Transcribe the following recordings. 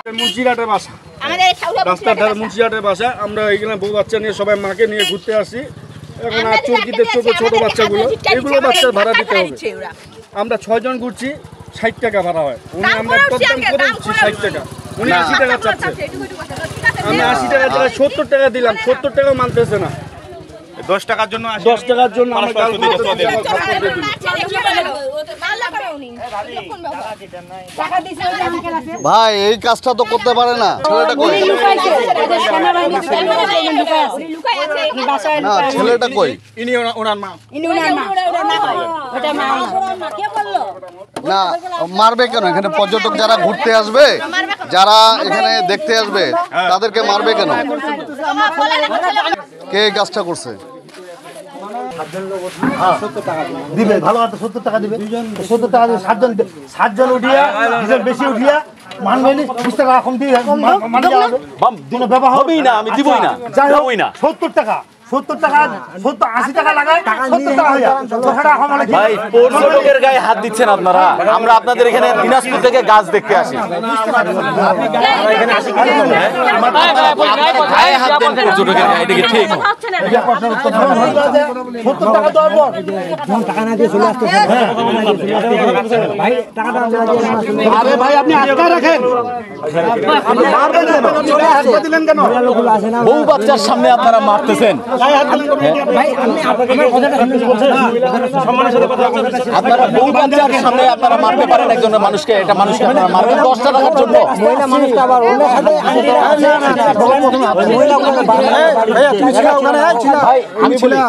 মুন্সিরহাটের বাসা, রাস্তার ধারে মুন্সিরহাটের বাসা। আমরা এখানে বউ বাচ্চা নিয়ে সবাই মাকে নিয়ে ঘুরতে আসি। এখন আর চৌকিদের ছোট বাচ্চাগুলো, এগুলো বাচ্চার ভাড়া দিতে হবে। আমরা 6 জন ঘুরছি, 60 টাকা ভাড়া হয়। উনি আমরা প্রথম করে দিচ্ছি 60 টাকা, উনি 80 টাকা চাচ্ছে। আমি 80 টাকা দিলে 70 টাকা দিলাম, 70 টাকাও মানতেছে না। 10 টাকার জন্য আমার গাল ভাই এই কাজটা তো করতে পারে না, ছেলেটা কই? না ছেলেটা কই? ইনি ওনার মা। না মারবে কেন? এখানে পর্যটক যারা ঘুরতে আসবে, যারা এখানে দেখতে আসবে, তাদেরকে মারবে কেন? কে এই কাজটা করছে? দিবে ভালো কথা, 70 টাকা দিবে, 70 টাকা দিবে। 7 জন উঠিয়া, ডিজেল বেশি উঠিয়া মানবেনি, 20 টাকা কম দিয়ে মানে দিনে ব্যবহার হবেই না, আমি দিবই না, যাবই না। 70 টাকা 70 টাকা 80 টাকা লাগায়, 70 টাকা হইয়া ভাই পর্যটকের গায়ে হাত দিচ্ছেন আপনারা। আমরা আপনাদের এখানে দিনাজপুর থেকে গাছ দেখতে আসি, গায়ে হাত দেন পর্যটকের গায়ে, এটা কি ঠিক? 70 টাকা দেওয়ার পর টাকা না দিয়ে চলে আসতে ভাই, টাকাটা আরে ভাই আপনি আটকা রাখেন, আপনি মারবেন কেন? চলে আসতে দিলেন কেন? বউ বাচ্চার সামনে আপনারা মারতেছেন। আপনারা বউ বাচ্চার সামনে আপনারা মারতে পারেন একজনের মানুষকে, এটা মানুষকে আপনারা মারবেন 10 টাকার জন্য।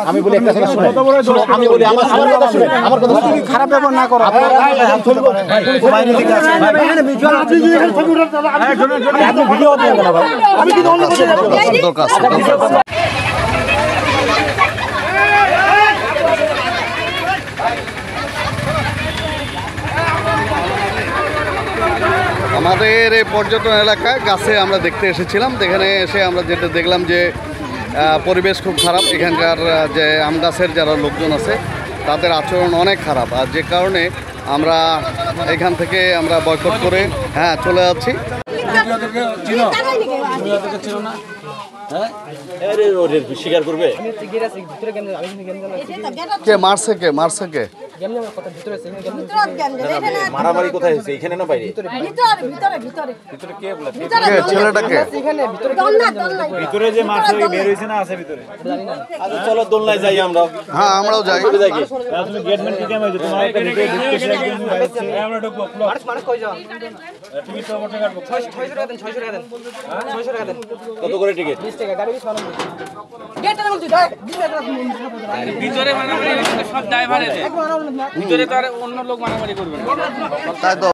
আমি বলি একটা কথা শুনে, আমি বলি আমার কথা শুনে, আমার কথা শুনে, খারাপ ব্যবহার না করো। আমাদের এই পর্যটন এলাকায় গাছে আমরা দেখতে এসেছিলাম। এখানে এসে আমরা যেটা দেখলাম যে পরিবেশ খুব খারাপ। এখানকার যে আম গাছের যারা লোকজন আছে তাদের আচরণ অনেক খারাপ, আর যে কারণে আমরা এখান থেকে আমরা বয়কট করে চলে যাচ্ছি। স্বীকার করবে কে মারছে? কে মারছে? কে মারামারি কোথায় হয়েছে? এখানে না বাইরে? ছেলেটাকে ভিতরে যে মাছ বের হইছে না, আছে ভিতরে। আচ্ছা চলো দোলনায় যাই আমরা। হ্যাঁ আমরাও যাই। তুমি গেটম্যান কি কেমন হইছে? তোমার একটা ভিতরে ঢুকতেছে একজন বাইরে, আমরা ঢুকবো। মানুষ কই যাও? টিকিট তো কত কাটবো? 600 টাকা দেন, 600 টাকা দেন, 600 টাকা দেন। কত করে টিকিট? 20 টাকা। গাড়ি 20 গেটটা বলছি দাও, ভিতরে মারামারি সব ড্রাইভারে দেয়, ভিতরে তো আর অন্য লোক মারামারি করবে না। তাই তো।